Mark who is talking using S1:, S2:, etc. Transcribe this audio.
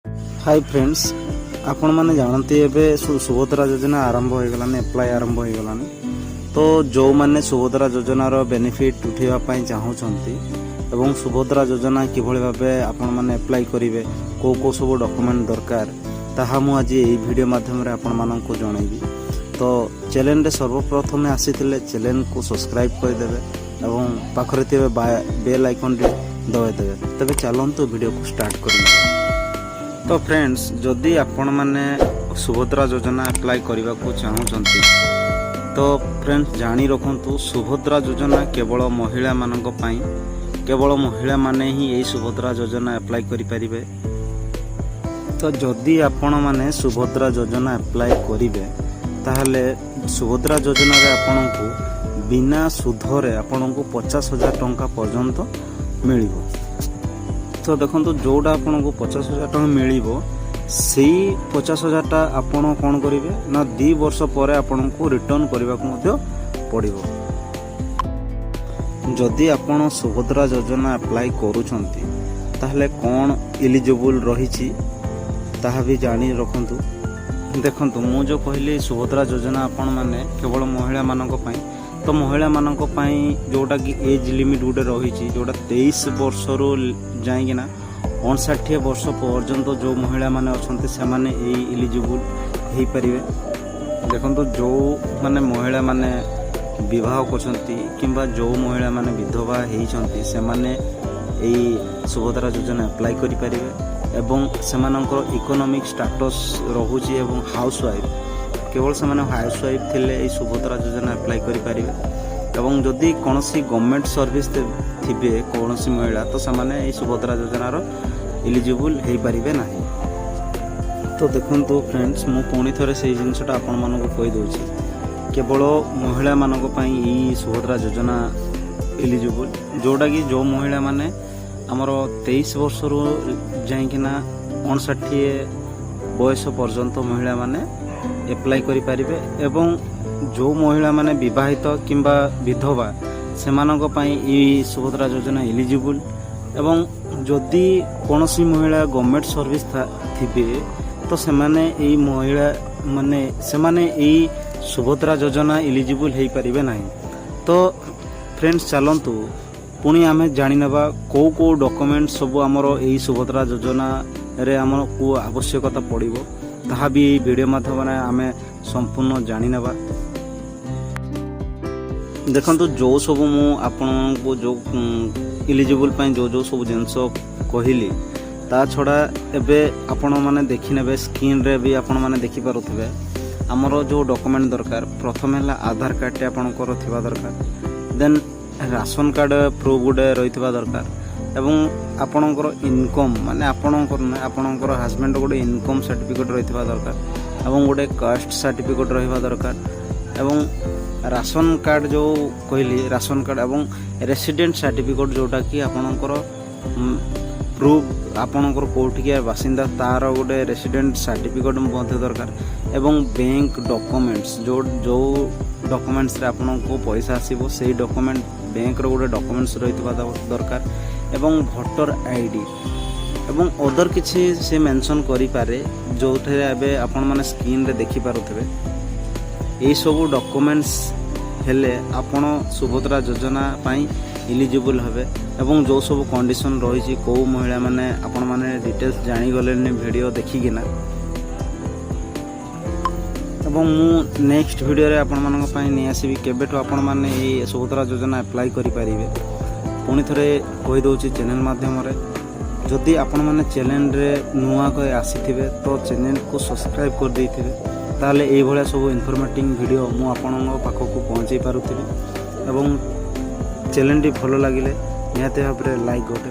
S1: Hi friends, आपण मैंने जानते एबे सुभद्रा योजना आरंभ हो गलानी, एप्लाई आरंभ हो गलानी। तो जो माने सुभद्रा योजनार बेनिफिट उठाइबा चाहूँगी एवं सुभद्रा योजना किभଳି भाबे आपण माने एप्लाई करिवे, को सब डॉक्यूमेंट दरकार ताहा मु आज एई वीडियो माध्यम रे आपण माननकु जणाइबी। तो चैनल रे सर्वप्रथम आसीथिले चैनल को सब्सक्राइब कर देबे एवं पाखरे थिबे बेल आइकन रे दबाइ देबे। तबे चलंतु वीडियो को स्टार्ट करिबा। तो फ्रेंड्स, जदि आपण माने सुभद्रा योजना अप्लाई करने को चाहूँगी तो फ्रेंड्स जानी रखु, सुभद्रा योजना केवल महिला मानक पई, केवल महिला माने ही यही सुभद्रा योजना अप्लाई करें। तो जदि आपण माने सुभद्रा योजना अप्लाई करेंगे ताहले सुभद्रा योजना रे आपण को बिना सुधरे आपण को 50,000 टंका पर्यंत मिलिबो। तो देखो जोटा आपन को 50,000 टका मिलिबो, सेई 50,000 टा आपन कोन करिवे ना 2 वर्ष पर आपन को रिटर्न करबा को मध्य पड़िबो। जदि आपन सुभद्रा योजना अप्लाई करूछंती ताहले कोन एलिजिबल रहिछि ताहा भी जानी रखंतु। देखंतु मु जो कहली सुभद्रा योजना आपन माने केवल महिला मानक पई, तो महिला मानक पई जोटा कि एज लिमिट गोटे रही, जोटा 23 वर्ष रु जाइकिना 59 वर्ष पर्यंत जो महिला माने अछंती से माने एलिजिबल हो पारिबे। देखंतु जो माने महिला माने विवाह करछंती किंबा जो महिला माने विधवा हेइछंती से माने एई सुभद्रा योजना अप्लाई करि पारिबे एवं सेमानकर इकोनॉमिक स्टेटस रहुची एवं हाउसवाइफ, केवल से हाउस वाइफ थिले ए सुभद्रा योजना अप्लाई करि पारिबे। एवं जदि कोनोसी गवर्नमेंट सर्विस थिबे कोनोसी महिला तो से ए सुभद्रा योजनार एलिजिबल हो पारिबे नाही। तो देखंतु फ्रेंड्स, मु पुणी थरे से जिनसटा आपण मानको कहि दोछि, केवल महिला मानक पई ई सुभद्रा योजना एलिजिबल, जोटा कि जो महिला माने हमर 23 वर्ष रु जाइकिना 59 बयस पर्यंत महिला माने एप्लाई करि पारिबे एवं जो महिला माने विवाहित किंबा विधवा सेमानक पई ई सुभद्रा योजना एलिजिबल। एवं जदि कोनोसी महिला गवर्नमेंट सर्विस थिबे तो सेमाने ई महिला माने सेमाने ई सुभद्रा योजना एलिजिबल हो पारिबे नाही। तो फ्रेंड्स चलंतु पुणी आमे जानि नबा को डॉक्यूमेंट सब हमर ई सुभद्रा योजना रे हमर को आवश्यकता पड़िबो, ताहा भी वीडियो माध्यम आमे संपूर्ण जानि नबा। देखंतु जो सब मु आपन को जो एलिजिबल पई जो सब जिंस कहिली ता छड़ा एबे आपण माने देखि नेबे स्क्रीन रे भी आपण माने देखि पारुथिबे हमर जो डॉक्यूमेंट दरकार। प्रथम है आधार कार्ड टे आपनकर थिबा दरकार, देन राशन कार्ड प्रूफ गुडे रहिथिबा दरकार एवं आपनकर इनकम माने आपनकर हस्बैंड गोटे इनकम सर्टिफिकेट रहिथिबा दरकार एवं गोटे कास्ट सर्टिफिकेट रहिबा दरकार एवं राशन कार्ड जो कहली राशन कार्ड एवं रेसिडेंट सर्टिफिकेट जोटा कि आपनकर प्रूफ आपनकर कोठिया बासिंदा तार गोटे रेसिडेंट सर्टिफिकेट मध्य दरकार एवं बैंक डॉक्यूमेंट्स जो डॉक्यूमेंट्स रे आपनको पैसा आसीबो सेही डॉक्यूमेंट बैंक रो गोटे डॉक्यूमेंट्स रहितबा दरकार एवं भोटर आईडी एवं अदर किछि से मेंशन करि पारे जो थे एबे आपण माने स्क्रीन रे देखि पारुथबे। ए सब डॉक्यूमेंट्स हेले आपण सुभद्रा योजना पई एलिजिबल हबे एवं जो सब कंडीशन रही को महिला माने आपण माने डिटेल्स जानि गले वीडियो देखिकिना एवं मु नेक्स्ट वीडियो रे आपण मानक पई नै आसीबी केबेठो आपण माने ए सुभद्रा योजना अप्लाई करि पारिबे। पुणी थरे कहि दोछि चैनल माध्यम रे, जदि आपण माने चैनल रे नुआ को आसीथिबे तो चैनल को सब्सक्राइब कर देथिबे, ताले एई भलिया सब इन्फॉर्मेटिव वीडियो मु आपनक पाखको पहुंचै पारुथिबे एवं चैनल टी भलो लागिले निहाते भाबरे लाइक गोटे